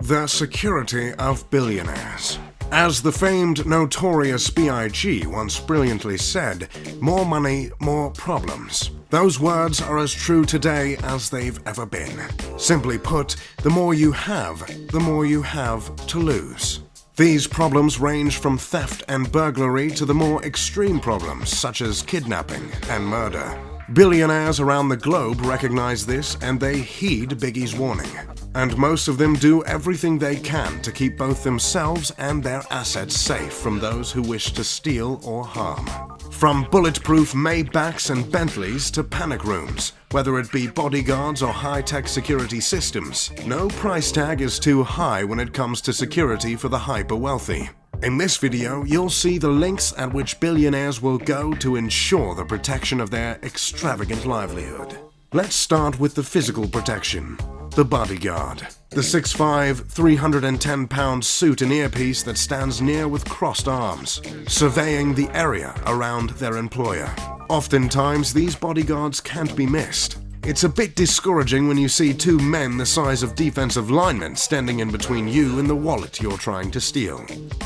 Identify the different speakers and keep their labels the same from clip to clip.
Speaker 1: The security of billionaires. As the famed Notorious B.I.G. once brilliantly said, more money, more problems. Those words are as true today as they've ever been. Simply put, the more you have to lose. These problems range from theft and burglary to the more extreme problems such as kidnapping and murder. Billionaires around the globe recognize this and they heed Biggie's warning. And most of them do everything they can to keep both themselves and their assets safe from those who wish to steal or harm. From bulletproof Maybachs and Bentleys to panic rooms, whether it be bodyguards or high-tech security systems, no price tag is too high when it comes to security for the hyper-wealthy. In this video, you'll see the lengths at which billionaires will go to ensure the protection of their extravagant livelihood. Let's start with the physical protection. The bodyguard. The 6'5", 310-pound suit and earpiece that stands near with crossed arms, surveying the area around their employer. Oftentimes, these bodyguards can't be missed. It's a bit discouraging when you see two men the size of defensive linemen standing in between you and the wallet you're trying to steal.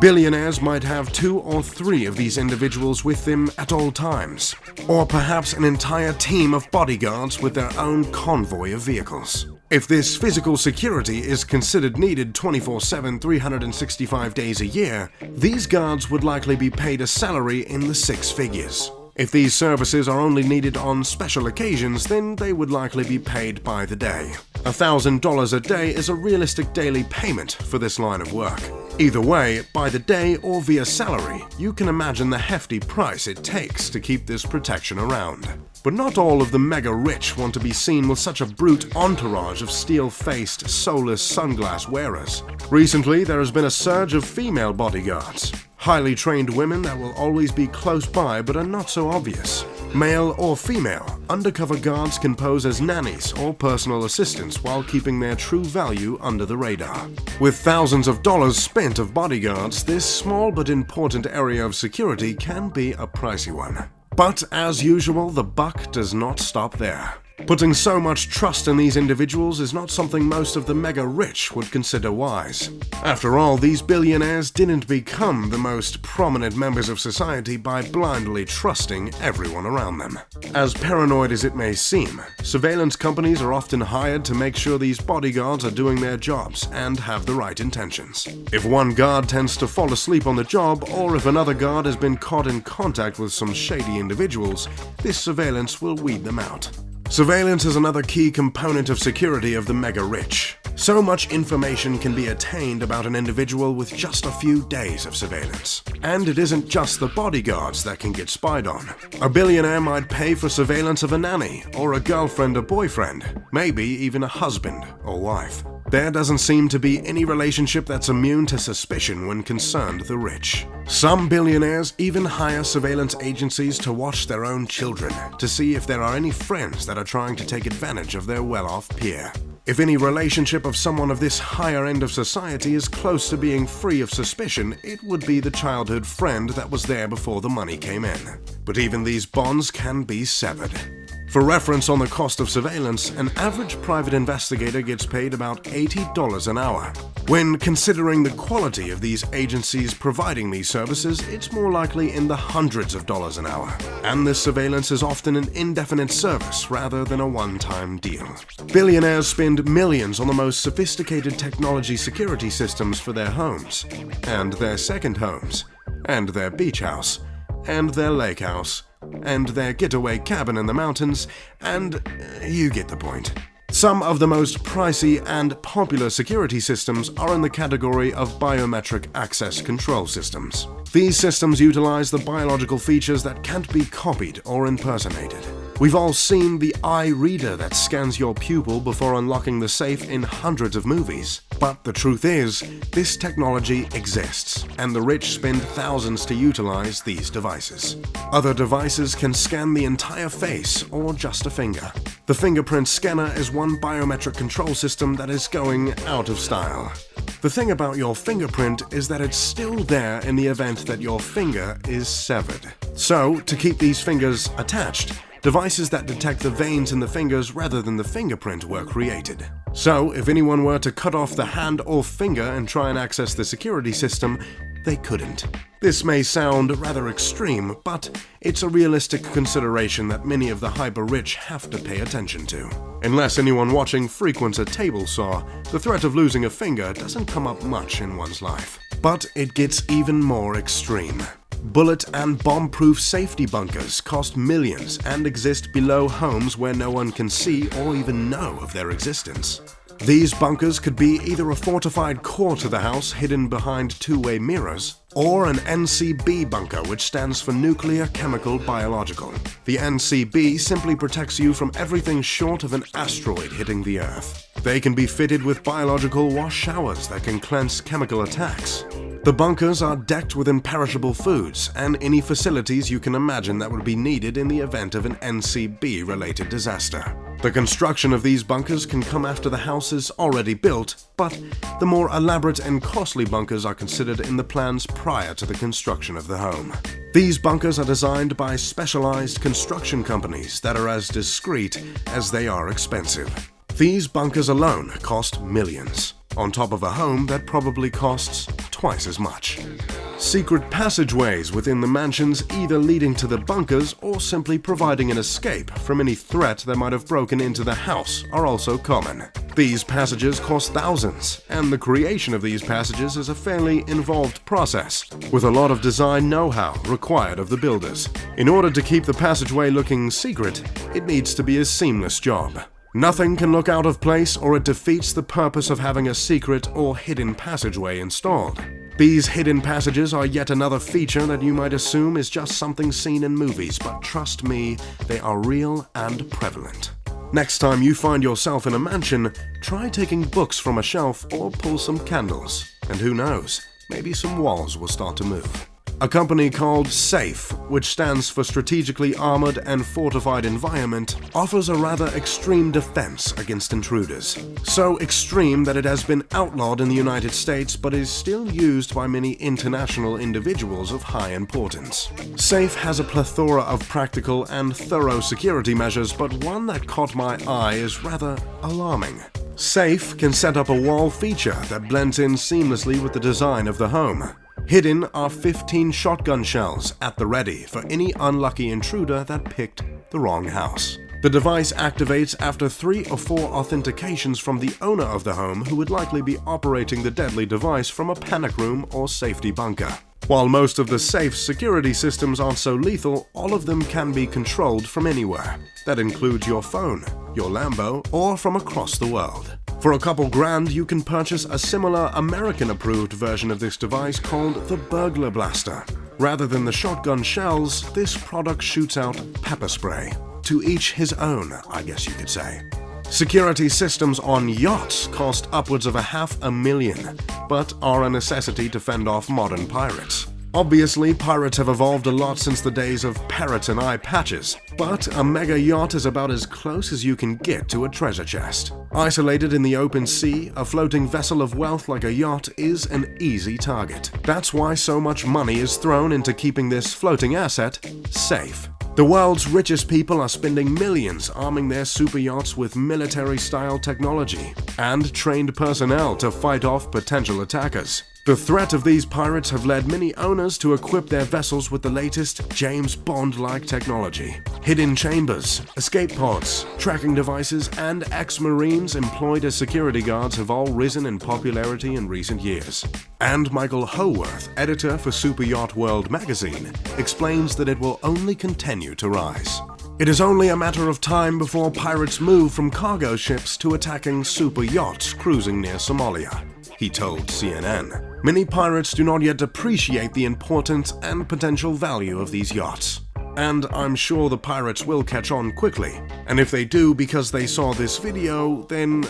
Speaker 1: Billionaires might have 2 or 3 of these individuals with them at all times, or perhaps an entire team of bodyguards with their own convoy of vehicles. If this physical security is considered needed 24/7, 365 days a year, these guards would likely be paid a salary in the 6 figures. If these services are only needed on special occasions, then they would likely be paid by the day. $1,000 a day is a realistic daily payment for this line of work. Either way, by the day or via salary, you can imagine the hefty price it takes to keep this protection around. But not all of the mega-rich want to be seen with such a brute entourage of steel-faced, soulless sunglass wearers. Recently, there has been a surge of female bodyguards. Highly trained women that will always be close by but are not so obvious. Male or female, undercover guards can pose as nannies or personal assistants while keeping their true value under the radar. With thousands of dollars spent of bodyguards, this small but important area of security can be a pricey one. But as usual, the buck does not stop there. Putting so much trust in these individuals is not something most of the mega-rich would consider wise. After all, these billionaires didn't become the most prominent members of society by blindly trusting everyone around them. As paranoid as it may seem, surveillance companies are often hired to make sure these bodyguards are doing their jobs and have the right intentions. If one guard tends to fall asleep on the job, or if another guard has been caught in contact with some shady individuals, this surveillance will weed them out. Surveillance is another key component of security of the mega-rich. So much information can be attained about an individual with just a few days of surveillance. And it isn't just the bodyguards that can get spied on. A billionaire might pay for surveillance of a nanny, or a girlfriend or boyfriend, maybe even a husband or wife. There doesn't seem to be any relationship that's immune to suspicion when concerned the rich. Some billionaires even hire surveillance agencies to watch their own children, to see if there are any friends that are trying to take advantage of their well-off peer. If any relationship of someone of this higher end of society is close to being free of suspicion, it would be the childhood friend that was there before the money came in. But even these bonds can be severed. For reference on the cost of surveillance, an average private investigator gets paid about $80 an hour. When considering the quality of these agencies providing these services, it's more likely in the hundreds of dollars an hour. And this surveillance is often an indefinite service rather than a one-time deal. Billionaires spend millions on the most sophisticated technology security systems for their homes, and their second homes, and their beach house, and their lake house, and their getaway cabin in the mountains, and you get the point. Some of the most pricey and popular security systems are in the category of biometric access control systems. These systems utilize the biological features that can't be copied or impersonated. We've all seen the eye reader that scans your pupil before unlocking the safe in hundreds of movies. But the truth is, this technology exists, and the rich spend thousands to utilize these devices. Other devices can scan the entire face or just a finger. The fingerprint scanner is one biometric control system that is going out of style. The thing about your fingerprint is that it's still there in the event that your finger is severed. So, to keep these fingers attached, devices that detect the veins in the fingers rather than the fingerprint were created. So, if anyone were to cut off the hand or finger and try and access the security system, they couldn't. This may sound rather extreme, but it's a realistic consideration that many of the hyper-rich have to pay attention to. Unless anyone watching frequents a table saw, the threat of losing a finger doesn't come up much in one's life. But it gets even more extreme. Bullet and bomb-proof safety bunkers cost millions and exist below homes where no one can see or even know of their existence. These bunkers could be either a fortified core to the house hidden behind two-way mirrors, or an NCB bunker, which stands for Nuclear, Chemical, Biological. The NCB simply protects you from everything short of an asteroid hitting the Earth. They can be fitted with biological wash showers that can cleanse chemical attacks. The bunkers are decked with imperishable foods and any facilities you can imagine that would be needed in the event of an NCB-related disaster. The construction of these bunkers can come after the house is already built, but the more elaborate and costly bunkers are considered in the plans prior to the construction of the home. These bunkers are designed by specialized construction companies that are as discreet as they are expensive. These bunkers alone cost millions, on top of a home that probably costs twice as much. Secret passageways within the mansions either leading to the bunkers or simply providing an escape from any threat that might have broken into the house are also common. These passages cost thousands, and the creation of these passages is a fairly involved process, with a lot of design know-how required of the builders. In order to keep the passageway looking secret, it needs to be a seamless job. Nothing can look out of place or it defeats the purpose of having a secret or hidden passageway installed. These hidden passages are yet another feature that you might assume is just something seen in movies, but trust me, they are real and prevalent. Next time you find yourself in a mansion, try taking books from a shelf or pull some candles. And who knows, maybe some walls will start to move. A company called SAFE, which stands for Strategically Armored and Fortified Environment, offers a rather extreme defense against intruders. So extreme that it has been outlawed in the United States but is still used by many international individuals of high importance. SAFE has a plethora of practical and thorough security measures, but one that caught my eye is rather alarming. SAFE can set up a wall feature that blends in seamlessly with the design of the home. Hidden are 15 shotgun shells at the ready for any unlucky intruder that picked the wrong house. The device activates after 3 or 4 authentications from the owner of the home, who would likely be operating the deadly device from a panic room or safety bunker. While most of the SAFE's security systems aren't so lethal, all of them can be controlled from anywhere. That includes your phone, your Lambo, or from across the world. For a couple grand, you can purchase a similar American-approved version of this device called the Burglar Blaster. Rather than the shotgun shells, this product shoots out pepper spray. To each his own, I guess you could say. Security systems on yachts cost upwards of $500,000, but are a necessity to fend off modern pirates. Obviously, pirates have evolved a lot since the days of parrots and eye patches, but a mega yacht is about as close as you can get to a treasure chest. Isolated in the open sea, a floating vessel of wealth like a yacht is an easy target. That's why so much money is thrown into keeping this floating asset safe. The world's richest people are spending millions arming their super yachts with military-style technology and trained personnel to fight off potential attackers. The threat of these pirates have led many owners to equip their vessels with the latest James Bond-like technology. Hidden chambers, escape pods, tracking devices, and ex-Marines employed as security guards have all risen in popularity in recent years. And Michael Howarth, editor for Super Yacht World magazine, explains that it will only continue to rise. It is only a matter of time before pirates move from cargo ships to attacking super yachts cruising near Somalia, he told CNN. Many pirates do not yet appreciate the importance and potential value of these yachts. And I'm sure the pirates will catch on quickly. And if they do because they saw this video, then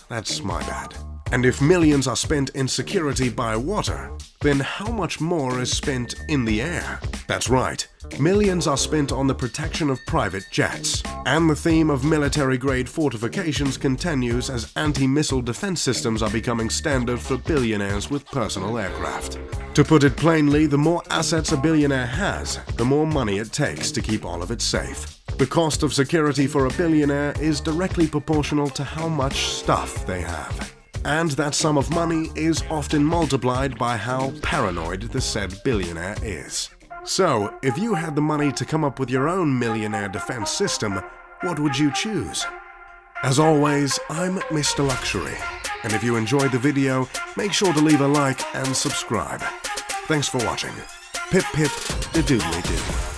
Speaker 1: that's my bad. And if millions are spent in security by water, then how much more is spent in the air? That's right, millions are spent on the protection of private jets. And the theme of military-grade fortifications continues as anti-missile defense systems are becoming standard for billionaires with personal aircraft. To put it plainly, the more assets a billionaire has, the more money it takes to keep all of it safe. The cost of security for a billionaire is directly proportional to how much stuff they have. And that sum of money is often multiplied by how paranoid the said billionaire is. So, if you had the money to come up with your own millionaire defense system, what would you choose? As always, I'm Mr. Luxury, and if you enjoyed the video, make sure to leave a like and subscribe. Thanks for watching. Pip pip, the doodly doo.